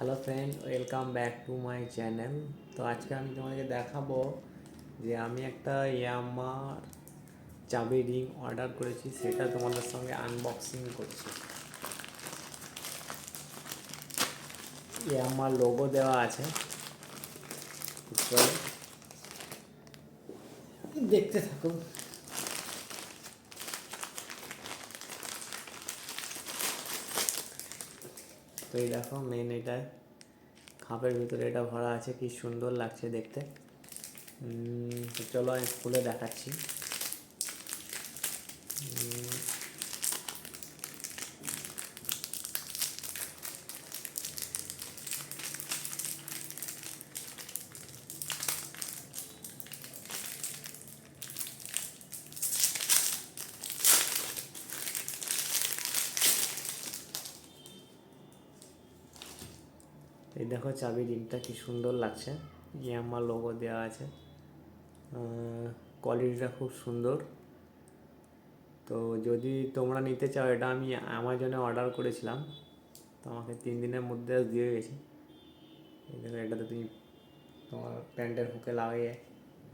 Hello friend, welcome back to my channel. তো আজকে আমি তোমাদেরকে দেখাবো যে আমি একটা ইয়ামার চাবি রিং অর্ডার করেছি, সেটা তোমাদের সঙ্গে আনবক্সিং করছি। ইয়ামার লোগো দেওয়া আছে, চলো দেখতে থাকুন। তো এই দেখো, মেন এটা খাপের ভিতরে এটা ভরা আছে, কি সুন্দর লাগছে দেখতে। তো চলো আমি খুলে দেখাচ্ছি। এই দেখো চাবি রিংটা কি সুন্দর লাগছে, ইয়ামার লোগো দেওয়া আছে। কোয়ালিটিটা খুব সুন্দর। তো যদি তোমরা নিতে চাও, এটা আমি অ্যামাজনে অর্ডার করেছিলাম, তো আমাকে 3 দিনের মধ্যে দিয়ে গেছে। এই দেখো, এটাতে তুমি তোমার প্যান্টের হুকে লাগিয়ে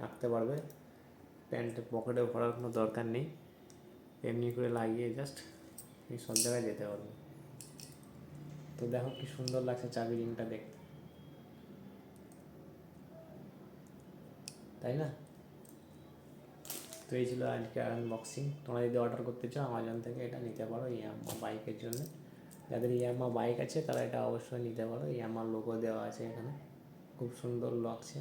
রাখতে পারবে, প্যান্টের পকেটে ভরার কোনো দরকার নেই, এমনি করে লাগিয়ে জাস্ট তুমি সব জায়গায় যেতে পারবে। তো দেখো কি সুন্দর লাগছে চাবি রিংটা দেখতে, তাই না? তো এই ছিল আজকে আনবক্সিং। তোমরা যদি অর্ডার করতে চাও অ্যামাজন থেকে, এটা নিতে পারো ইয়ামাহা বাইকের জন্য। যাদের ইয়ামাহা বাইক আছে তারা এটা অবশ্যই নিতে পারো। ইয়ামাহা লোগো দেওয়া আছে এখানে, খুব সুন্দর লাগছে।